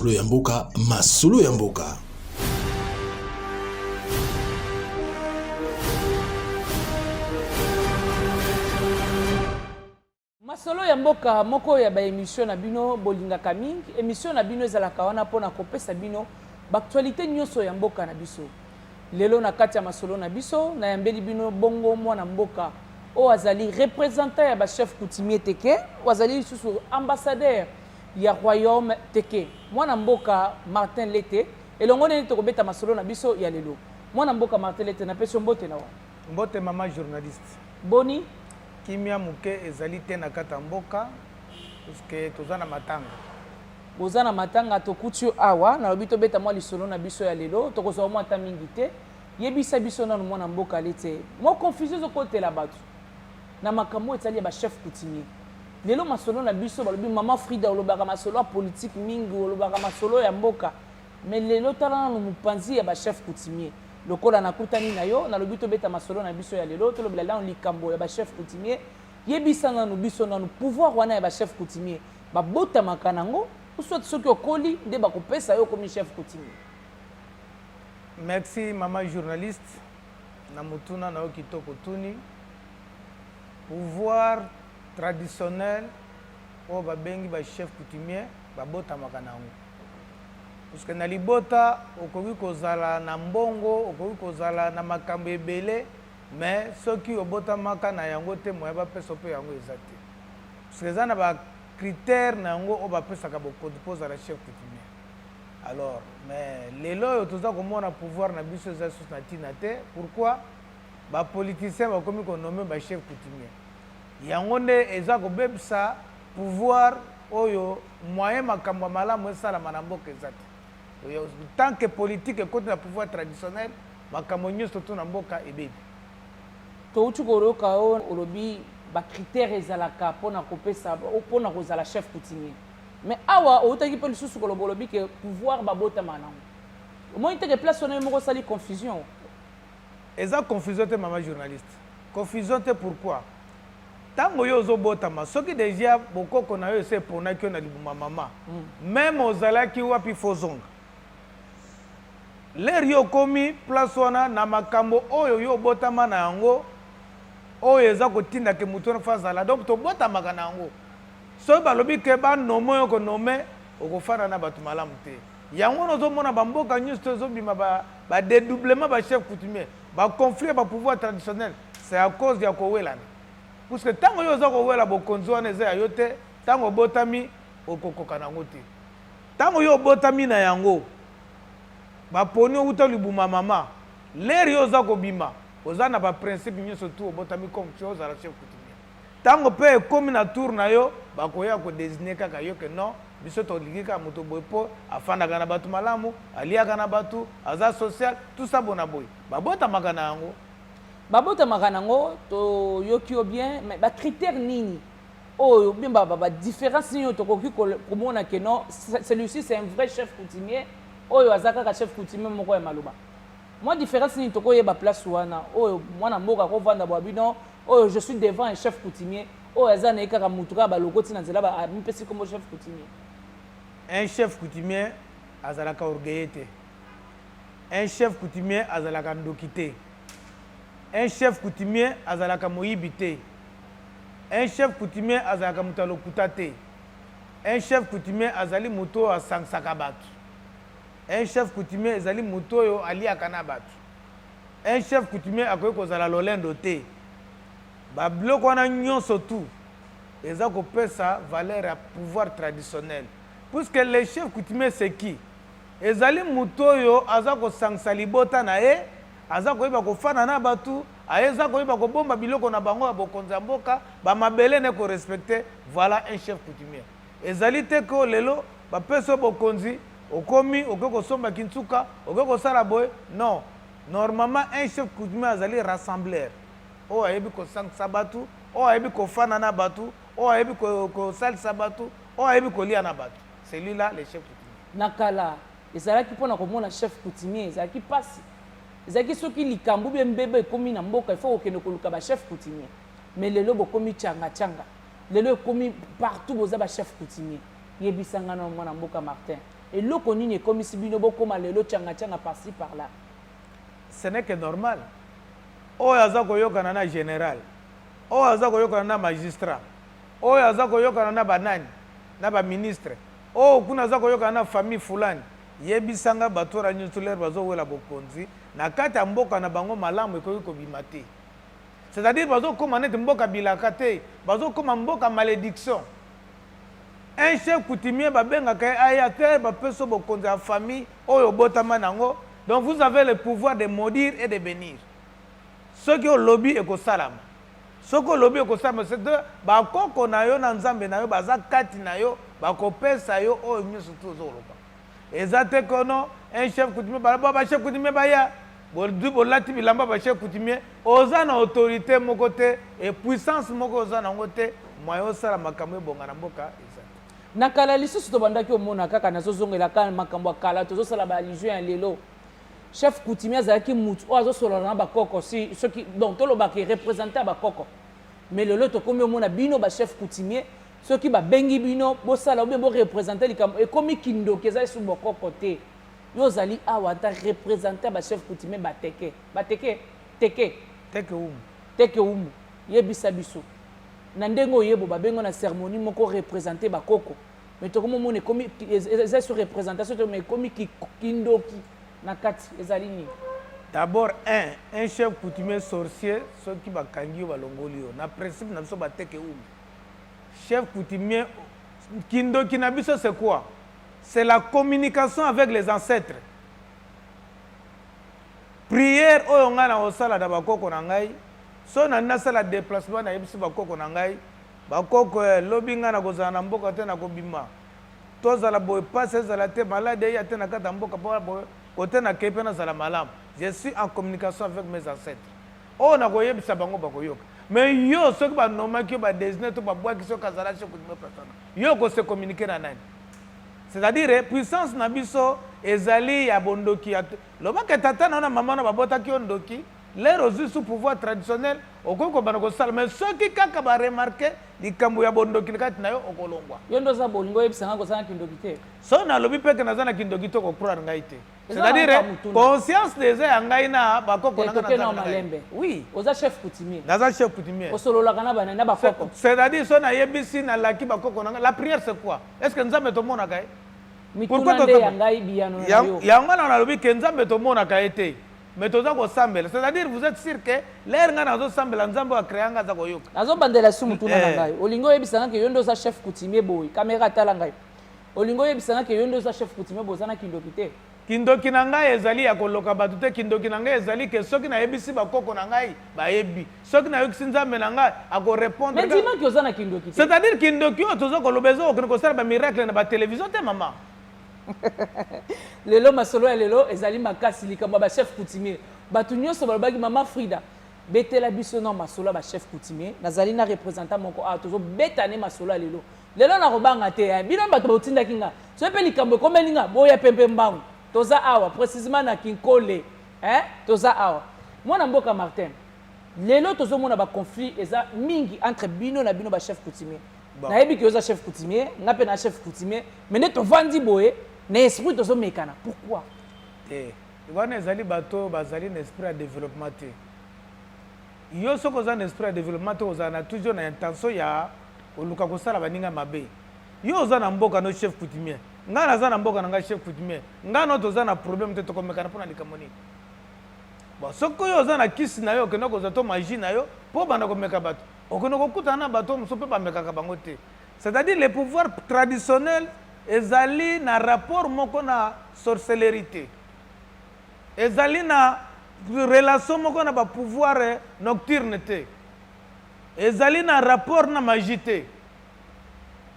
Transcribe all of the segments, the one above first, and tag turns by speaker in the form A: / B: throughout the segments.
A: masolo ya mboka, masolo ya mboka.
B: Masolo ya mboka moko ya ba émission na bino bolingaka mingi, émission na bino ezalaka wana pona kopesa bino actualité nyonso ya mboka na biso. Lelo na kati ya masolo na biso na yambeli bino bongo mwana mboka o azali représentant ya ba chef coutumier teke, o azali susu ambassadeur ya royaume teke. Mwana mboka Martin Lete elongo nini tokobeta masolo na biso ya lelo. Mwana mboka Martin Lete na peso mbote na wa.
C: Mbote mama journaliste.
B: Boni
C: Kimia muke ezali te na kata mboka puisque tozana matanga.
B: Bozana matanga tokuti awa na lobito beta mwa lisolo na biso ya lelo tokozwa mwa ta mingi te. Yebisa biso na mwana mboka Lete. Mo confusion zokote la batu. Na makambo etali ba chef coutumier. Lelo masolo na biso balobi mama Frida olobaka masolo politique mingi olobaka masolo ya mboka. Mais lelo tala na mupanzi ya ba chef coutumier. Lokola nakutani na yo na lobito beta masolo na biso ya lelo to lobela la likambo ya ba chef coutumier. Yebisa na biso na pouvoir wana ya ba chef coutumier. Ba bota makanango ou soit soki okoli nde ba kopesa yo comme chef coutumier.
C: Merci mama journaliste. Na mutuna na okitoko tuni. Pouvoir traditionnel o ba bengi ba chef coutumier ba bota makanango. Parce que na libota okoki kozala na mbongo okoki kozala na makambo ebele mais soki obota maka na yango te moya ba pesa pe yango ezate. Parce que zana ba critère na yango o ba pesa ka bokodi poza la chef coutumier. Alors mais lelo toza komona pouvoir na biso za sus na tina te. Pourquoi ba politiciens ba komi ko nommer ba chef coutumier. Yango nde eza ko bebisa pouvoir oyo moyen makambo malamu esala na mboka ezate. Tant que politique contre le pouvoir traditionnel, makambo nyonso to na mboka ebebi.
B: To uti koroka olobi ba critères ezalaka pona kopesa pona kozala chef coutumier. Mais awa otaki pe lisusu kolobolobi ke pouvoir babota manango. Moi inteke place on moko sali confusion.
C: Eza confusion te mama journaliste. Confusion te pourquoi? Tango yo ozobotama soki déjà bokoko na yo ese pona ki na libuma mama. Même ozalaki wapi fozonga. L'air yo komi place wana na makambo oyo yo botama na yango oyo eza kotinda ke mutu na fazala donc to botama kana yango so balobi ke ba nomo yo ko nome okofana na batu malamu te yango nozo mona bamboka nyusto zo bima ba dédoublement ba chef coutumier ba conflit ba pouvoir traditionnel c'est à cause ya kowelana parce que tango yo zo kowela bokonzi wana eza yo te tango botami okokoka nango te tango yo botami na yango ba poni uta libuma mama leri oza ko bima oza na ba principe nyonso tu obotami comme chose à la chef coutumier tango pe komi na tour na yo ba koya ko désigner kaka yo que non biso to ligika moto boypo afanda kana batu malamu alia kana batu aza social tout ça bona boy ba bota makana yango
B: babota makanango to yokio bien mais ba critère nini oh bien ba différence nini to koki komona que non celui-ci c'est un vrai chef coutumier oyo azaka ka chef coutumier moko ya maloba moi différence ni toko yeba place wana oyo mwana mboka ko vanda bwabino oyo je suis devant un chef coutumier oyo azana ekaka mutuka ba lokoti na nzela ba mpesi comme chef coutumier.
C: Un chef coutumier azalaka orgueillete. Un chef coutumier azalaka ndokite. Un chef coutumier azalaka moyibite. Un chef coutumier azalaka mutalo kutate. Un chef coutumier azali muto asangsaka batu. Un chef coutumier ezali muto yo ali akana batu. Un chef coutumier akoki kozala lolendo te. Ba bloko wana nyonso tu eza kopesa valeur ya pouvoir traditionnel. Puisque les chefs coutumiers c'est qui? Ezali muto yo aza kosangisa libota na ye, aza koyeba kofana na batu, aza koyeba kobomba biloko na bango ya bokonzi ya mboka, ba mabele ne ko respecter, voilà un chef coutumier. Ezali te ko lelo ba peso bokonzi okomi okoko somba kintuka okoko sala boy non normalement un chef coutumier azali rassembleur o ayebi ko sang sabatu o ayebi ko fana na batu o ayebi ko sal sabatu o ayebi ko lia na batu c'est lui là le chef coutumier
B: nakala ezalaki pona komona chef coutumier ezalaki pasi ezalaki soki likambo be mbebe komi na mboka il faut okende koluka ba chef coutumier mais lelo bokomi changa lelo komi partout boza ba chef coutumier yebisanga na mwana mboka Martin et loko nini comme si bino bokoma lelo tchanga tchanga par-ci par-là.
C: Ce n'est que normal. Oyo aza koyokana na général. Oyo aza koyokana na magistrat. Oyo aza koyokana na banani, na ba ministre. Oyo kuna aza koyokana na famille fulani. Yebisanga batora nyutulaire bazo wela bokonzi na kati ya mboka na bango malamu ekoki kobima te. C'est-à-dire bazo koma neti mboka bilaka te, bazo koma mboka malédiction. Un chef coutumier babengaka aya te bapeso bokonzi ya famille oyo botama nango. Donc vous avez le pouvoir de maudire et de bénir. Ce qui est au lobby et au salam. Ce qui est au lobby et au salam, c'est que bakoko na yo na nzambe na yo baza kati na yo bakopesa yo oyo nyoso tozoloka. Ezate kono un chef coutumier ba chef coutumier baya boldu bolati bilamba ba chef coutumier oza na autorité moko te et puissance moko oza na ngote moyo sala makambo bonga na mboka ezate.
B: Na kala lisusu to bandaki omona kaka nazozongela kana makambo kala tozosala ba allusion ya lelo. Chef coutumier azalaki mutu o azosolola na bakoko si ceux qui donc tolobaki représenter bakoko. Mais lelo to komi omona bino ba chef coutumier ceux qui ba bengi bino bo sala bo représenter likam et comme kindoki ezali su bakoko te. Yo zali awa ta représenter ba chef coutumier teke umu yebisa biso. Na ndengo yebo ba bengo na cérémonie moko représenter bakoko. Mais to komi omona comme ezali su représentation mais comme kindoki.
C: D'abord, un chef coutumier sorcier, ceux qui va kangi ou longolio. Na principe n'a pas teke ou. Chef coutumier, kindo kinabiso c'est quoi? C'est la communication avec les ancêtres. Prière oyo nga na osala da bakoko na ngai. So na nasala déplacement na yebisi bakoko na ngai. Bakoko lobi nga na kozala na mboka te na kobima. Tozala boy passe za la te malade ya te na kata mboka boy. Je suis en communication avec mes ancêtres. Oh, na koye bisa bango bakoyoka. Mais yo ceux qui ba nommer qui ba désigner to ba bois qui sont kazala chez coutumier personne. Yo ko se communiquer na nani. C'est-à-dire puissance na biso ezali ya bondoki ya lobaka tata na maman na babota ki ondoki. L'air aussi sous pouvoir traditionnel okoko banako sala mais ceux qui kaka ba remarquer likambo ya bondoki kati na yo okolongwa.
B: Yo ndo za bolingo yebisanga ko sana kindoki te.
C: So na lobi peke na zana kindoki to ko croire ngai te. C'est-à-dire conscience des ngai na bakoko na
B: malembe. Oui, oza chef coutumier.
C: Naza chef coutumier.
B: Osolola kana bana na bakoko.
C: C'est-à-dire so na yebisi na laki bakoko na la prière c'est quoi? Est-ce que nzambe to mona kai?
B: Pourquoi to ngai biano na yo?
C: Ya ngana na lobi ke nzambe to mona kai te. Mais toza ko sambela. C'est-à-dire vous êtes sûr que l'air ngana zo sambela nzambe wa créanga za koyoka.
B: Nazo bandela su mutuna na ngai. Olingo yebisanga ke yondo za chef coutumier boy. Caméra tala ngai. Olingo yebisanga ke yondo za chef coutumier boy sana kindoki te.
C: Kindoki na ngai ezali ya koloka batu te kindoki na ngai ezali ke soki na yebisi bakoko na ngai bayebi soki na yokisi nzambe na ngai ako répondre
B: mais dis-moi que oza na kindoki te
C: c'est-à-dire kindoki oyo toza kolobezo okende kosala ba miracle na ba télévision te mama
B: lelo masolo ya lelo ezali makasi likambo ba chef coutumier batu nyonso balobaki mama Frida betela biso na masolo ba chef coutumier nazali na représentant moko a tozo betane masolo ya lelo lelo na robanga te bino bato botindaki nga so pe likambo komeli nga boya pempe mbangu toza awa précisément na Kinkole toza awa mwana mboka Martin lelo tozo mona ba conflit eza mingi entre bino na bino ba chef coutumier na yebi ki oza chef coutumier nga pe na chef coutumier mais ne to vandi boye na esprit tozo mekana pourquoi
C: wana ezali bato bazali na esprit ya développement te yo soko oza na esprit ya développement te oza na toujours na intention ya oluka kosala baninga mabe yo oza na mboka no chef coutumier nga naza na mboka na nga chef coutumier nga no toza na problème te tokomekana mpona likambo nini bon soko yo oza na kisi na yo okende kozwa to magie na yo mpo banda komeka bato okende kokutana na bato mosusu mpe bamekaka bango te c'est-à-dire le pouvoir traditionnel ezali na rapport moko na sorcellerie te ezali na relation moko na bapouvoir nocturne te ezali na rapport na magie te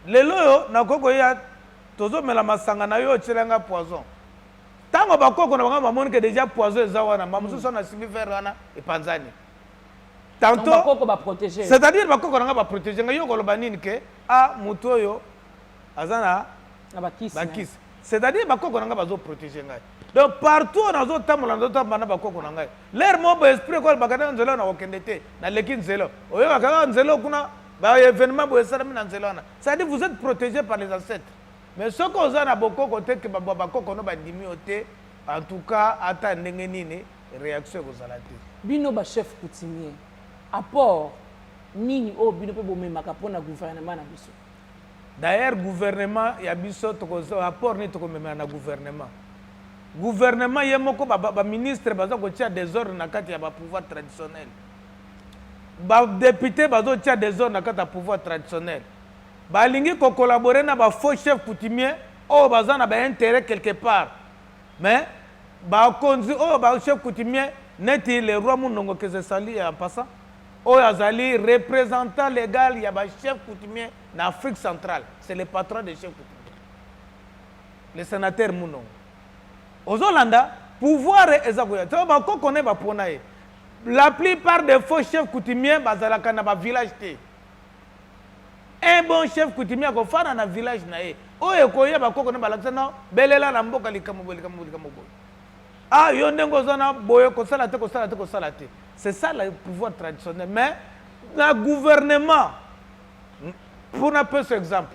C: lelo yo nakoko ya tozomela masanga na yo otyelenga poison ntango bakoko na bango bamoni ke déjà poison eza wana bamosusu na simi vere wana epanzani tantôt c'est-à-dire bakoko na nga baprotege nga yo koloba nini ke motu oyo aza na bakisi c'est-à-dire bakoko na nga bazoprotege ngai donc partout nazotambola nazotamba na bakoko na ngai l'air mobo esprit ko bakata nzelo na okende te na leki nzelo oyo bakaka nzelo kuna ba événement bo esalami na nzelo wana c'est-à-dire vous êtes protégé par les ancêtres mais ce qu'on a na boko côté que bakoko no bandimi ote en tout cas ata ndenge nini réaction kozala te
B: bino ba chef coutumier apport nini o bino pe bomemaka mpona gouvernement na biso.
C: D'ailleurs gouvernement ya biso tokozo apport ni tokomemela na gouvernement ye moko ba ministre baza kotia désordre na kati ya ba pouvoir traditionnel ba député bazo tia désordre na kati ya pouvoir traditionnel balingi ko collaborer na ba faux chef coutumier o baza na ba intérêt quelque part mais ba konzi o ba chef coutumier neti le roi Munongo que se sali en passant o azali représentant légal ya ba chef coutumier en Afrique centrale, c'est le patron des chefs coutumiers. Le sénateur Munongo. Aux Hollanda, pouvoir est la plupart des faux chefs coutumiers bazalaka na ba village te. Un bon chef coutumier ko fana na village na ye. O ekoya ba koko na balakisa na belela na mboka likamu. Ah yo ndengo zona boye ko sala te. C'est ça le pouvoir traditionnel. Mais le gouvernement, pour un peu cet exemple,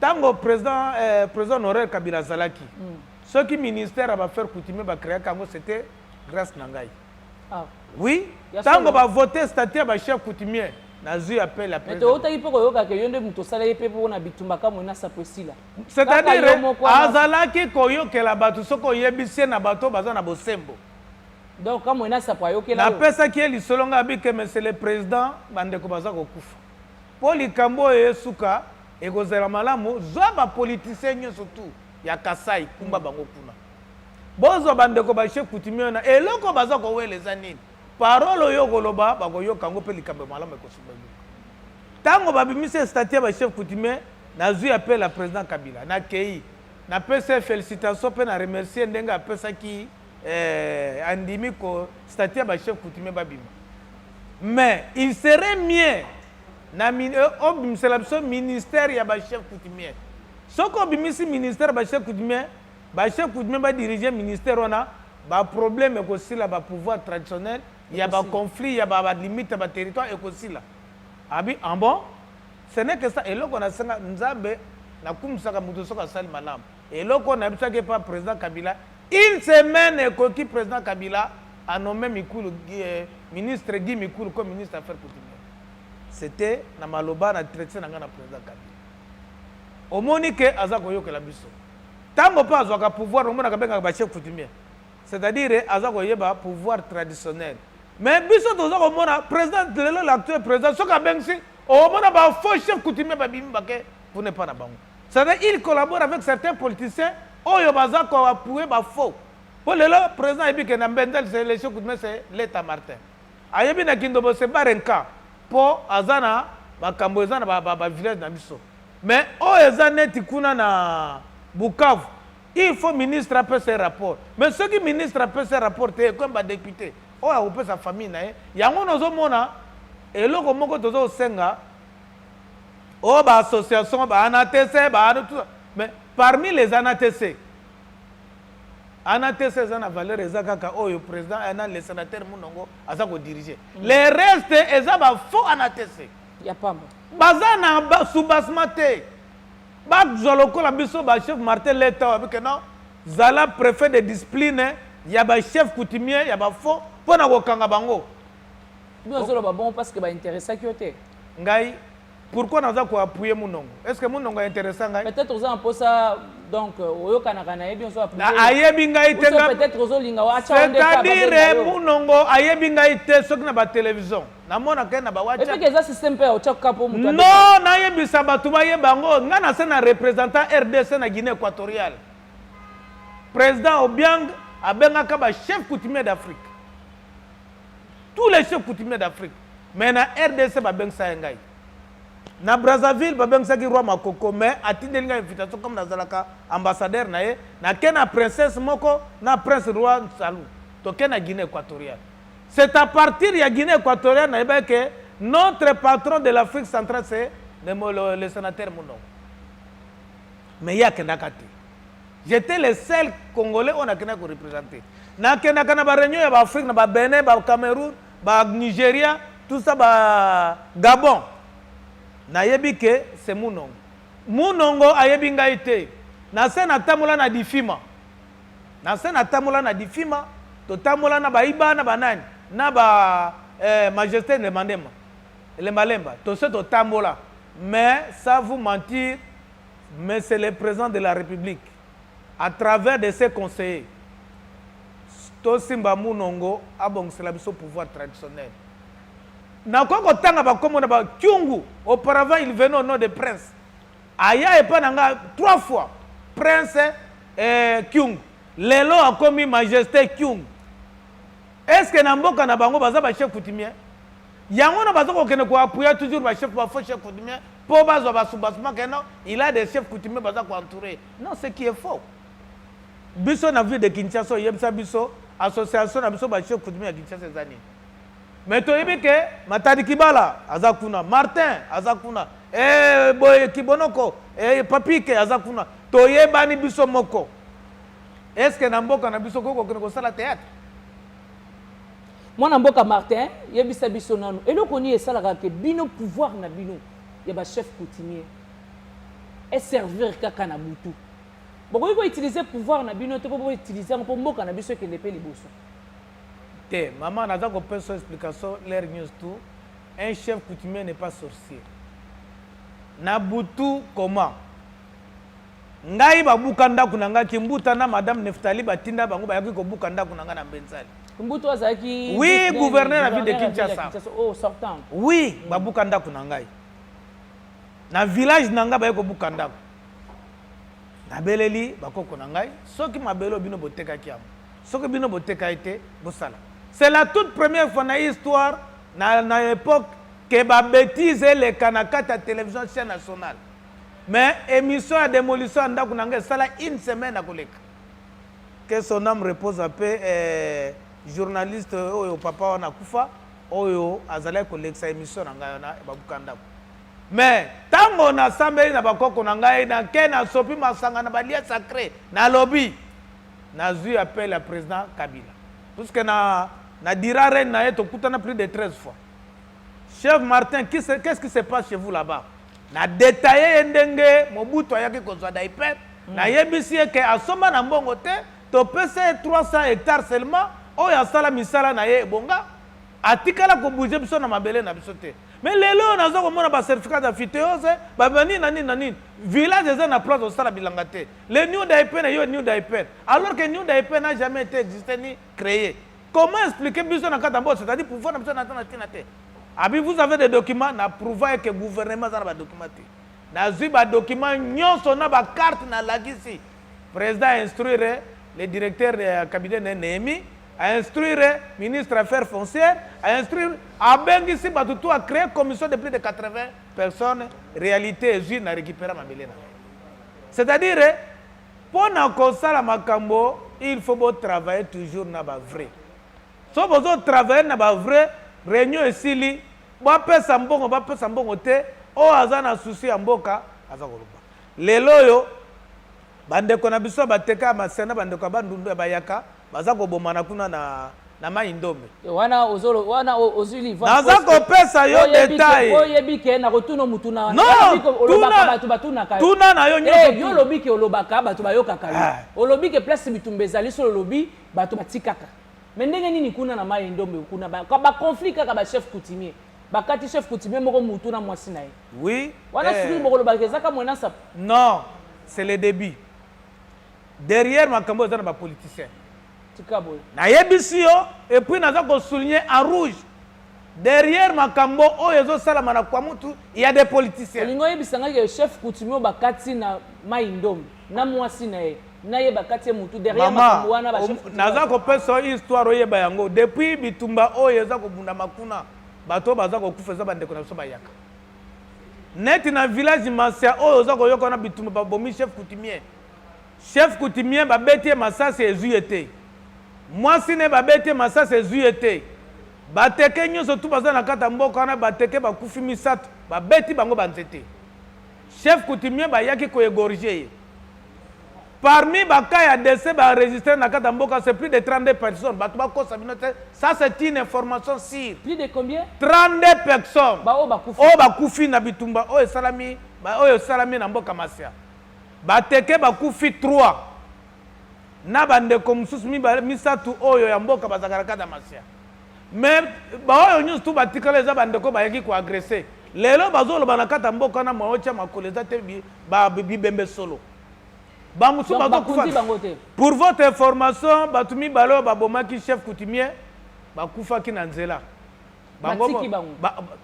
C: tant que président honoraire Kabila Zalaki, ce qui ministère va faire coutumier va créer c'était grâce Nangai.
B: Ah.
C: Oui, tant qu'on va voter statut va chef coutumier, Nazu appelle la présidence. C'est-à-dire Azalaki koyo ke la batu soko yebisi na bato baza na bosembo.
B: Donc comme on a ça pour yoke
C: la pesa qui est lisolonga bi que monsieur le président bande ko baza ko kufa. Poli kambo esuka ekozela malamu zwa ba politicien surtout ya Kasai kumba bango kuna. Bozo bande ko ba chef coutumier na eloko baza ko weleza nini. Parole yo koloba ba ko yoka ngo pe likambe malamu ekosuba. Tango ba bimise statut ba chef coutumier na zui appelle la président Kabila na kei na pesa félicitations pe na remercier ndenga pesa ki andimi ko statut ba chef coutumier babima. Mais il serait mieux na ministère ya ba chef coutumier. Soko bimisi ministère ba chef coutumier ba diriger ministère ona ba problème ko sila ba pouvoir traditionnel, il y a ba conflit, il y a ba limite ba territoire et ko sila. Abi en bon, ce n'est que ça et là qu'on a sanga nzambe na kumsaka muto soka sali malam. Et là qu'on a bisaka pas président Kabila, une semaine et président Kabila a nommé Mikulu ministre Guy Mikulu comme ministre affaires coutumières. C'était na maloba na traité na ngana président Kabila. Au monique azako yoke la biso. Tango pas azaka pouvoir omona kabenga ba chef coutumier. C'est-à-dire azako yeba pouvoir traditionnel. Mais biso tozako mona président l'actuel président soka bengsi omona ba faux chef coutumier ba bimba ke pour ne pas na bango. C'est-à-dire il collabore avec certains politiciens oyo bazako appuyer ba faux. Pour le président ebi ke na mbendel c'est les chefs coutumier c'est l'État Martin. Ayebi na kindobo se barenka po azana ba kambo ezana ba village na biso. Mais oyo ezana tikuna na Bukavu, il faut ministre appeler ses rapports. Mais ceux qui ministre appellent ses rapports, comme les députés, oh, on peut sa famille, il y a un autre et là, comme on a senga, oh, bah, association, bah, ANATC, bah, tout ça. Mais parmi les ANATC, c'est une valeur exacte, oh, le président, le sénateur Munongo, a ça qu'on dirige. Les restes, ils ont faux ANATC.
B: Il n'y a pas.
C: Bazana sous-basmate. Bak zoloko la biso ba chef Martin Leta avec non zala préfet de discipline ya ba chef coutumier ya ba fo pona ko kanga bango
B: bien zolo ba bon parce que ba intéressant qui était
C: ngai pourquoi naza ko appuyer Munongo est-ce que Munongo est intéressant ngai
B: peut-être aux en ça donc oyo kana kana bien so appuyer
C: ayebi ngai tenga
B: peut-être aux linga wa
C: c'est-à-dire Munongo ayebi ngai te sok na ba télévision na mona ke na ba wacha
B: et puis que ça système pe au chaka po mutu
C: non na yebi sabatu ba yebango ngana sena représentant RDC na Guinée équatoriale président Obiang abengaka ba chef coutumier d'Afrique tous les chefs coutumiers d'Afrique mais na RDC ba bengsa ngai na Brazzaville ba bengsa ki roi Makoko mais atindeli nga invitation comme nazalaka ambassadeur na ye na kena princesse moko na prince roi Salou to kena Guinée équatoriale. C'est à partir de la Guinée équatoriale que notre patron de l'Afrique centrale, c'est le sénateur Munongo. Mais il y a Kenakati. J'étais le seul Congolais on a représenté. Na Kenakana ba réunion ya Afrique, na ba Bénin, ba Cameroun, ba Nigeria, tout ça ba Gabon. Na yebi que c'est Munongo. Munongo ayebi ngai te. Na se na tamola na difima. Na se na tamola na difima, to tamola na baiba na banani, na ba majesté ne mandema. Le malemba, to se to tamola. Mais ça vous mentir, mais c'est le président de la République à travers de ses conseillers. To simba munongo abong c'est la biso pouvoir traditionnel. Na koko tanga ba komo na ba kyungu, auparavant il venait au nom de prince. Aya epa nanga 3 fois prince kyungu. Lelo a commis majesté kyungu. Est-ce que na mboka na bango baza ba chef coutumier? Yango na baza ko kene ko appuyer toujours ba chef coutumier pour bazo ba soubasement que non, il a des chefs coutumiers baza ko entourer. Non, ce qui est faux. Biso na ville de Kinshasa, yebsa biso association na biso ba chef coutumier à Kinshasa ces années. Mais to yebike Matadi Kibala azakuna, Martin azakuna, boy Kibonoko, Papike azakuna. To yebani biso moko. Est-ce que na mboka na biso koko ko sala théâtre?
B: Moi na mboka Martin, yebisa biso nanu. Eloko ni esalaka ke bino pouvoir na bino, ya ba chef coutumier. Et servir kaka na mutu. Bon, il faut utiliser pouvoir na bino, il faut utiliser pour mboka na biso ke lepe liboso.
C: Te, maman n'a pas compris son explication, l'air news tout. Un chef coutumier n'est pas sorcier. Nabutu comment? Ngai ba bukanda kunanga kimbuta na madame Neftali batinda bango bayaki ko bukanda kunanga na Mbenzali.
B: Kumbuto azaki.
C: Oui, gouverneur la ville de Kinshasa.
B: Oh, sortant.
C: Oui, ba bukanda kunanga. Na village nanga bayako bukanda. Na beleli bakoko nangai, soki mabelo bino boteka kiam. Soki bino boteka été bosala. C'est la toute première fois dans l'histoire na époque que ba bêtise les kanakata à télévision chaîne nationale. Mais émission à démolition ndako nanga sala une semaine à koleka. Que son âme repose en paix, journaliste oyo papa wana kufa oyo azala koleksa émission nanga na babukanda. Mais tango na sambeli na bakoko nanga na kena sopi masanga na balia sacré na lobby na zui appel à président Kabila. Parce que na dira reine na eto kutana plus de 13 fois. Chef Martin, qu'est-ce qui se passe chez vous là-bas? Na détaillé ndenge Mobutu ayaki kozwa daipe na yebisi ke asoma na mbongo te to pese 300 hectares seulement oyo asala misala na ye bonga atikala ko bouger biso na mabele na biso te. Mais lelo nazo komona ba certificat d'aphytéose ba bani nani village eza na place osala bilanga te. Le New Daipen na yo New Daipen alors que New Daipen n'a jamais été existé ni créé. Comment expliquer biso na katambo, c'est-à-dire pouvoir na biso na tina te. Abi vous avez des documents na prouver que gouvernement za ba documenté. Na zi ba document nyonso na ba carte na lagisi. Président instruire le directeur du cabinet Némi à instruire ministre affaires foncières, à instruire à Bengisi Batutu a créé une commission de plus de 80 personnes. Réalité, je n'ai récupéré ma belena. C'est-à-dire, pour nous la makambo, il faut travailler toujours dans le vrai. Si vous travaillez dans le vrai, réunion ici, vous avez sambongo, vous avez sambongo te, ou azana souci amboka, azakoluba. Lelo bandeko na biso bateka masena bandeko bandundu bayaka. Bazako bomana kuna na maindombe.
B: Wana ozuli
C: va. Nazako pesa yo détail.
B: Oyebike na kotuno mutuna.
C: Non,
B: olobaka batu batuna kayo.
C: Tuna na yo nyoto.
B: Yo lobike olobaka batu bayoka kayo. Olobike place bitumbezali so lobi batu batikaka. Mais ndenge nini kuna na maindombe kuna ba conflit kaka ba chef coutumier. Bakati chef coutumier moko mutuna mwasi na ye.
C: Oui.
B: Wana suri moko lobaka zaka mwana sa.
C: Non, c'est le début. Derrière makambo za na ba politicien. Na yebisi yo et puis naza ko souligner en rouge derrière makambo oyezo sala mana kwa mutu il y a des politiciens.
B: Lingo yebisanga ke chef coutumier bakati na maindombe na mwasi na ye na ye bakati mutu derrière makambo wana ba chef coutumier.
C: Naza ko pesa histoire oyeba yango depuis bitumba oyeza ko bunda makuna bato baza ko kufeza bandeko na so bayaka. Net na village Masia oyoza ko yokona bitumba ba bomi chef coutumier. Chef coutumier ba betie masasi ezuete. Moi si ne babete masa se zuete bateke nyoso tu baza na kata mboka na bateke bakufi misatu babeti bango banzete chef coutumier bayaki ko égorger parmi bakaya décès ba enregistré na kata mboka c'est plus de 32 personnes batu bakosa binote ça c'est une information sûre.
B: Plus de combien?
C: 32 personnes
B: ba o bakufi
C: na bitumba o salami oyo salami na mboka masia bateke bakufi 3 na bandeko mosusu misatu oyo ya mboka bazalaka na masia mais baoyo nyonso tu batikala eza bandeko bayaki koagrese lelo bazoloba na kata mboka na maocha makolo eza te bibembe solo bamusu bazokufa. Pour votre information bato mibale oyo babomaki chef coutumier bakufaki na nzela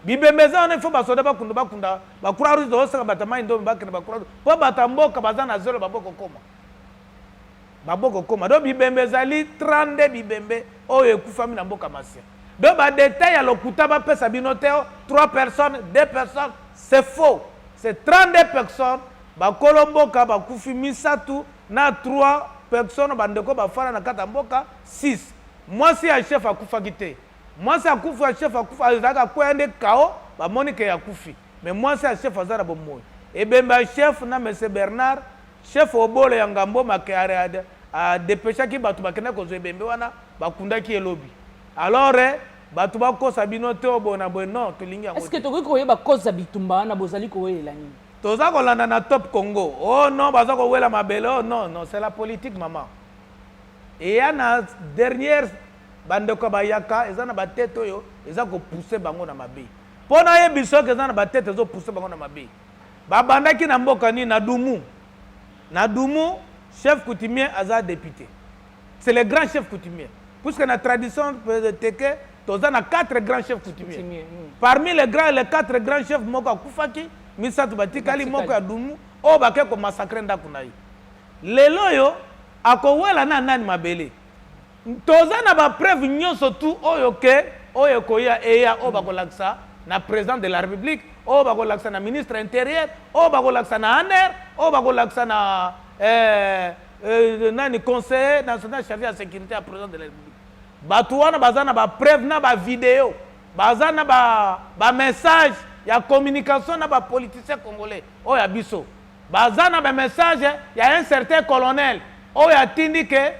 C: bibembe eza wana ifo basoda bakunda bakura ruzi osaka batamai ndombe bakenda bakura po batamboka baza na zelo baboko koma do bibembe ezali 32 bibembe oyo ekufami na mboka masia do badetail ya lokuta bapesa bino te 3 personnes 2 personnes c'est faux, c'est 32 personnes bakolo mboka bakufi misatu na 3 personnes bandeko bafana na kata mboka 6 mwasi ya chef akufaki te mwasi akufi ya chef akufa azaka kwende kao bamoni ke yakufi mais mwasi ya chef azara bomoyo ebemba chef na monsieur Bernard chef obole ya ngambo makare a dépêchaki batu bakenda ko ebembe wana bakundaki elobi alors batu bakosa bino te obona non tolingi yango.
B: Est-ce que tokoki koyeba koza bitumba wana bozali koyelela nini?
C: Toza kolanda na top Congo. Oh non, baza ko wela mabele. Oh non, c'est la politique maman. Et ya na dernière bandeko bayaka ezana batete oyo eza ko pousser bango na mabe. Pona ye biso ke ezana batete ezo pousser bango na mabe. Babandaki na mboka ni na Dumu. Na Dumu, chef coutumier aza député. C'est le grand chef coutumier. Puisque la tradition de Teke, toza na 4 grands chefs coutumiers. Parmi les 4 grands chefs moko kufaki, misatu batikali moko ya Dumu, o bake ko massacrer ndako na ye. Lelo yo akowela na nani mabele. Toza na ba preuve nyonso tu oyo koya eya o bakolaksa na président de la République, o bakolaksa na ministre intérieur, o bakolaksa na ANER, o bakolaksa na nani conseiller national chargé de la sécurité à président de la République. Batu wana bazana ba preuve na ba vidéo, bazana ba message ya communication na ba politicien congolais o ya biso. Bazana ba message ya un certain colonel o ya tindi ke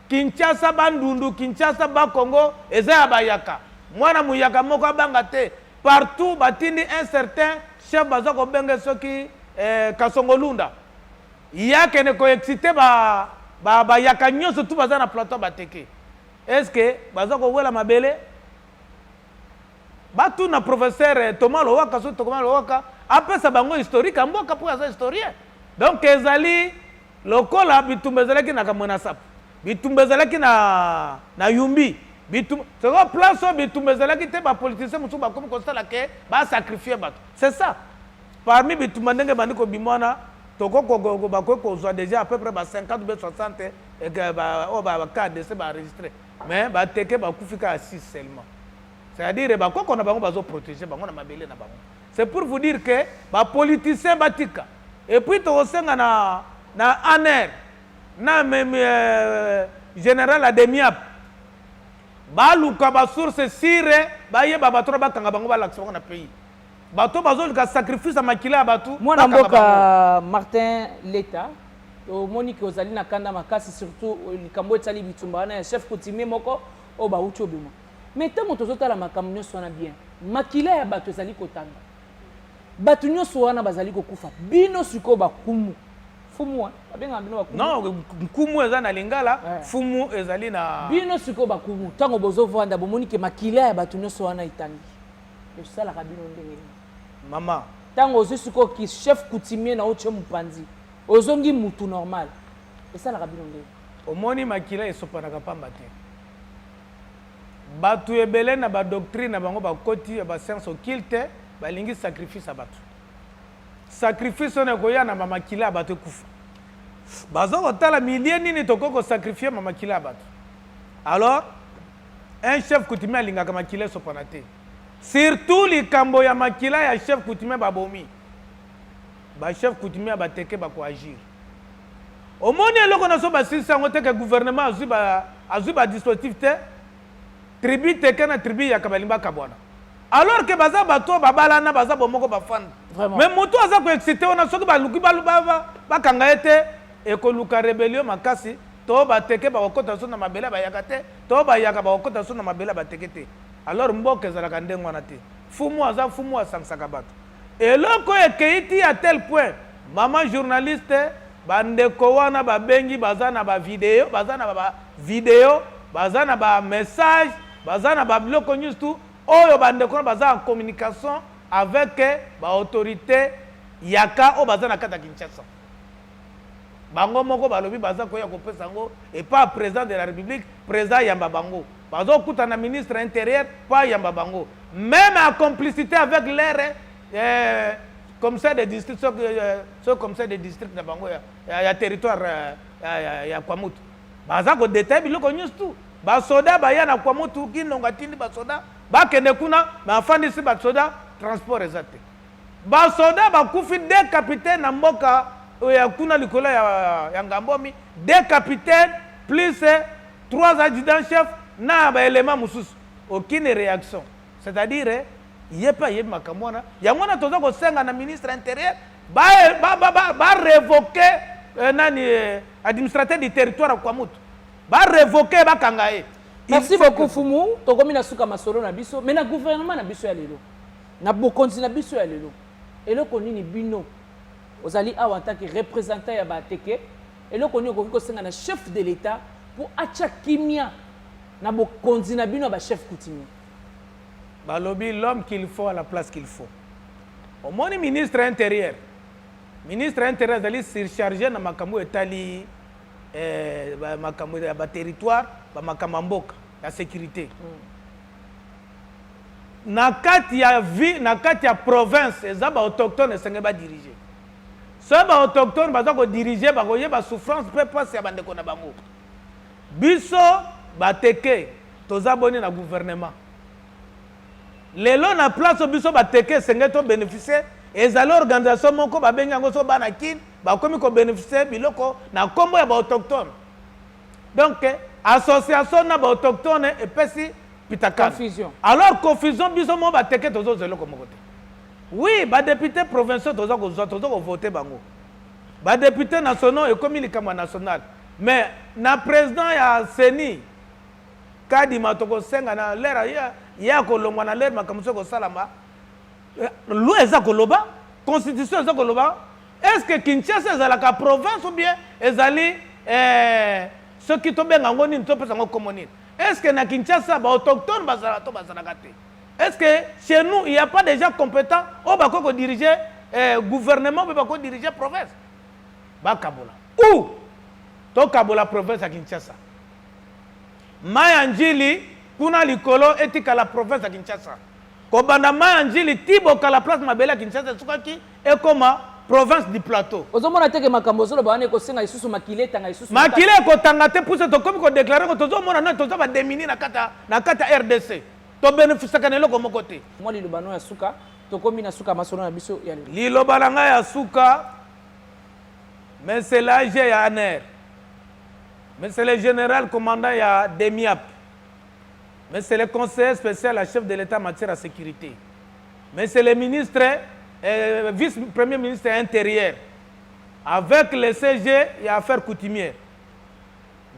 C: Kinshasa bandundu Kinshasa ba Congo eza ya bayaka. Mwana muyaka moko banga te. Partout batindi un certain chef bazako benge soki Kasongolunda. Yake ne ko excité ba yaka nyonso tout bazana plateau bateke. Est-ce que bazako wela mabele batu na professeur Thomas Lowaka so Thomas Lowaka apesa bango historique mboka po za historien. Donc ezali lokola bitumbezalaki na kamona sap. Bitumbezalaki na Yumbi. C'est quoi place bitumbezalaki te ba politicien musu ba comme constat la ke ba sacrifier bato. C'est ça. Parmi bitumbandenge bandiko bimwana toko ko zo déjà à peu près 50 ou 60 et que ba cas de c'est ba enregistré. Mais ba teke ba kufika à 6 seulement. C'est-à-dire ba ko na bango bazo protéger bango na mabele na bango. C'est pour vous dire que ba politicien batika et puis to senga na ANER na même général Ademiap ba luka ba source sire ba ye ba batro ba kanga bango ba laksa na pays. Bato bazo ka sacrifice makila batu
B: mwana mboka Martin Leta o Monique ozali na kanda makasi surtout likambo etali bitumba na chef coutumier moko o ba uti obima mais tant moto zotala makambo nyonso na bien makila ya bato ezali kotanga bato nyonso wana bazali kokufa bino siko bakumu fumu abenga bino bakumu
C: non nkumu eza na lingala fumu ezali na
B: bino siko bakumu tango bozo vanda bo Monique makila ya bato nyonso wana itangi esala kabino ndenge
C: mama
B: tango ozusuko ki chef coutumier na oche mupanzi ozongi mutu normal esala kabino ndenge
C: omoni makila esopanaka pamba te batu ebele na ba doctrine na bango ba koti ba science occulte balingi sacrifice abatu sacrifice on ekoya na ba makila abatu kufa bazo kotala milliers nini tokoko sacrifier ma makila abatu alors un chef coutumier alingaka makila esopana te surtout likambo ya makila ya chef coutumier babomi ba chef coutumier bateke ba ko agir omoni eloko na so ba sisango te ke gouvernement azui ba dispositif te tribu teke na tribu ya kabalimba kabwana alors que baza bato babalana baza bomoko bafanda mais moto aza ko excité ona soki baluki ba kanga ete ekoluka rebellion makasi to bateke ba okota so na mabela ba yakate to ba yaka ba okota so na mabela bateke te alors mboka ezalaka ndenge wana te fumu aza fumu asangsaka bato eloko ekeiti à tel point maman journaliste bandeko wana babengi baza na ba video baza na ba message baza na ba biloko news tout oyo bandeko baza en communication avec ba autorité yaka o baza na kata Kinshasa bango moko balobi baza koya kopesa ngo et pas président de la République président yamba bango bazo kuta na ministre intérieur pas yamba bango même en complicité avec l'air commissaire de district ce commissaire de district na bango ya territoire ya Kwamutu baza ko détail biloko news tout ba soda ba ya na Kwamutu kinonga tindi ba soda ba kende kuna ma afandi si ba soda transport exact ba soda ba kufi de capitaine na mboka ya kuna likolo ya Ngambomi deux capitaines plus 3 adjudants chefs na ba élément mususu aucune réaction c'est-à-dire yepa yeb makamona yangona toza ko senga na ministre intérieur ba révoquer nani administrateur du territoire kwa mutu ba révoquer ba kangaye.
B: Merci beaucoup Fumu tokomi na suka masolo na biso mais na gouvernement na biso ya lelo na bokonzi na biso ya lelo eloko nini bino ozali awa en tant que représentant ya bateke eloko nini okoki kosenga na chef de l'état pour acha kimia na bokonzi na bino ba chef coutumier
C: balobi l'homme qu'il faut à la place qu'il faut au moins ministre intérieur azali surchargé na makambo etali makambo ya ba territoire ba makambo mboka ya sécurité na kati ya vie na kati ya province eza ba autochtone senge ba diriger so ba autochtone baza ko diriger ba koye ba souffrance pe passe ya bandeko na bango biso bateke toza boni na gouvernement lelo na place biso bateke senge to bénéficier ezali organisation moko babengi yango so bana kin bakomi ko bénéficier biloko na kombo ya ba autochtone donc association na ba autochtone epesi pitaka
B: confusion
C: alors confusion biso mo bateke tozo zelo ko mokote oui ba député provinciaux tozo ko voter bango ba député nationaux ekomi likama national mais na président ya Seni kadi matoko senga na lera ya kolongwa na lera makamuso ko salama loi eza koloba constitution eza koloba est-ce que Kinshasa ezalaka province ou bien ezali ce qui tobe ngango nini to pesa ngo commune est-ce que na Kinshasa ba autochtone bazala to bazala kate est-ce que chez nous il y a pas des gens compétents au bako ko diriger gouvernement ou bako diriger province ba kabola ou to kabola province à Kinshasa Mayanjili kuna likolo etika la province à Kinshasa kobanda Mayanjili tibo kala place mabela Kinshasa sukaki ekoma province du plateau
B: ozomona teke makambo zolo bane ko senga isusu makile tanga isusu
C: makile ko tanga te pousse to komi ko déclarer ko tozomona na toza ba démini na kata RDC to bénéfice kanelo ko mokote
B: moi lilobano ya suka to komi na suka masono na biso ya lelo
C: lilobalanga ya suka mais c'est l'AG ya ANER mais c'est le général commandant ya DEMIAP mais c'est le conseiller spécial à chef de l'État en matière de sécurité mais c'est le ministre vice-premier ministre intérieur avec le CG et affaires coutumières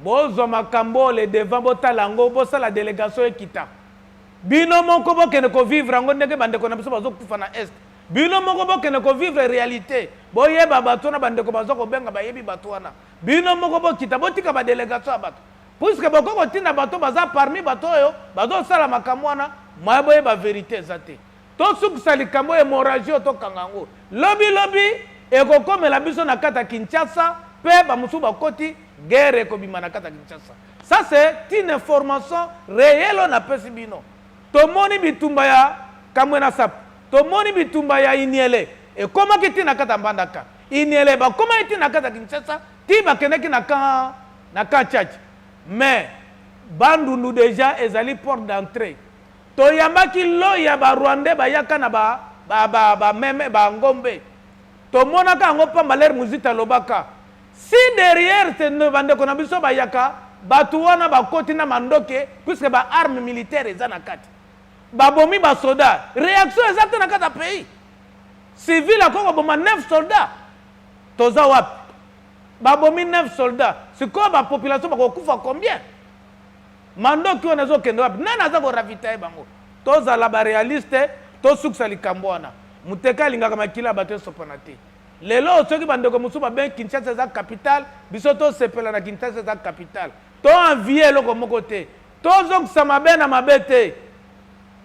C: bozo makambo le devant botalango bosa la délégation ekita bino moko bokene ko vivre ngo ndenge bandeko na biso bazo kufa na est bino moko bokene ko vivre réalité boyeba bato na bandeko bazo ko benga bayebi bato wana bino moko bokita botika ba délégation ya bato puisque boko tina bato baza parmi bato yo bazo sala makambo wana moya boyeba vérité ezate to sukisa likambo hémorragie to kangango lobi ekokomela biso na kata Kinshasa pe bamusu bakoti guerre ekobima na kata Kinshasa ça c'est une information réelle on apesi bino tomoni bitumba ya kamwena sap tomoni bitumba ya Iniele ekomaki tina kata Mbandaka Iniele bakoma tina kata Kinshasa ti bakeneki na ka church mais Bandundu déjà ezali porte d'entrée toyambaki loya ba Rwandais bayaka na ba meme ba ngombe tomonaka yango pamba l'air muzita lobaka si derrière te bande ko na biso bayaka batu wana bakoti na mandoke puisque ba arme militaire eza na kati babomi ba soda réaction exacte na kata pays civil akoko boma 9 soldats toza wapi babomi 9 soldats siko ba population bakokufa combien mandoki wana zo kendo wapi nana za ko ravitaye bango toza la ba réaliste to suksa likambo wana muteka alingaka makila bato esopana te lelo soki bandeko mosusu babengi Kinshasa eza capitale biso tosepela na Kinshasa eza capitale to envie eloko moko te tozongisa mabe na mabe te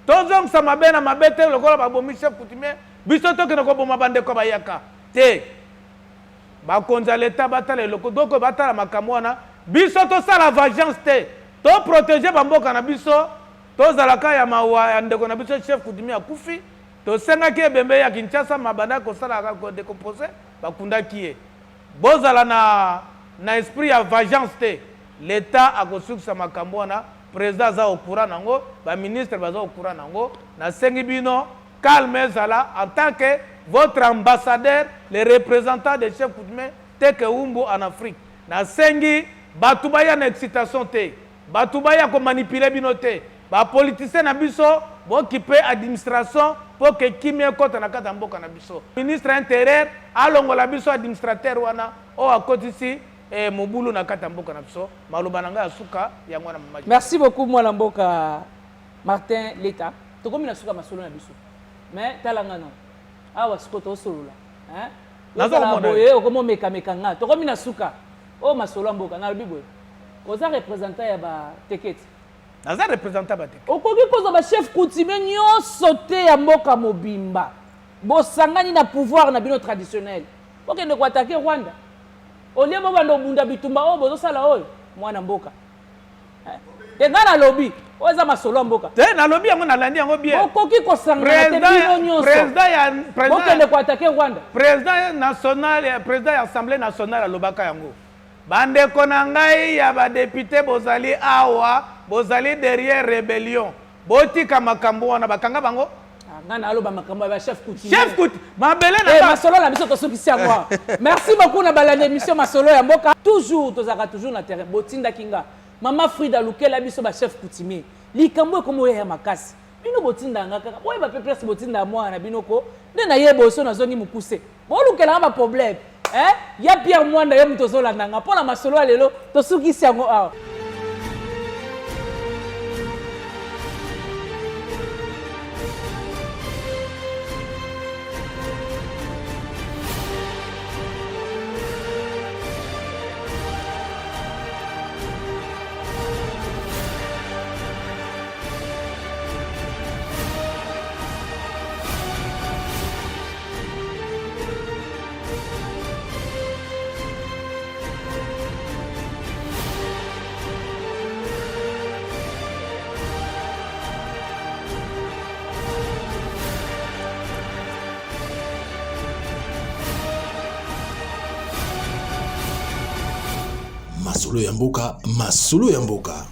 C: tozongisa mabe na mabe te lokola babomi chef coutumier biso tokende koboma bandeko bayaka te bakonzi ya leta batala eloko doko batala makambo wana biso tosala vengeance te toprotege bamboka na biso tozalaka ya mawa ya ndeko na biso chef coutumier akufi tosengaki ebembe ya Kinshasa mabanda kosala kodécompose bakundaki ye bozala na esprit ya vengeance te leta akosukisa makambo wana président aza au courant nango baministre baza au courant nango nasengi bino calme ezala en tant que votre ambassadeur les représentants des chefs coutumiers teke umbu en Afrique nasengi batu baya na excitation te batu baya ko manipuler bino te ba politicien na biso bokipe administration pour que kimie kota na kata mboka na biso ministre intérieur alongola biso administrateur wana o akotisi mobulu na kata mboka na biso maloba na ngai asuka ya mwana mamaji.
B: Merci beaucoup mwana mboka Martin Leta tokomi na suka masolo na biso mais talanga non awa siko to solola hein nazo boye okomo meka nga tokomi na suka o masolo mboka na bibo oza représentant ya ba teketi
C: naza représentant ba teketi
B: okoki koza ba chef coutumier nyonso te ya mboka mobimba bosangani na pouvoir na bino traditionnel okende ko attaquer Rwanda olie bo bando bunda bitumba o bozo sala oyo mwana mboka te ngana lobby oza masolo mboka
C: te na lobby yango na landi yango bien
B: okoki ko sangana te bino nyonso
C: président
B: okende ko attaquer Rwanda
C: président national président ya assemblée nationale alobaka yango bandeko na ngai ya ba député bozali awa bozali derrière rébellion botika makambo wana bakanga bango
B: ngana aloba makambo ya chef coutumier
C: chef coutumier mabele na
B: masolo la biso tosukisi yango merci beaucoup na balande émission masolo ya mboka toujours tozaka toujours na terrain botinda kinga mama Frida Lukela biso ba chef coutumier likambo ekomo ya makasi bino botinda nga kaka boye ba peuple botinda mwana binoko nde na yebo so nazongi mukuse bolukela ba problème ya Pierre Mwanda yo mutozola nanga pona masolo ya lelo tosukisi yango awa.
A: Masolo ya mboka, masolo ya mboka.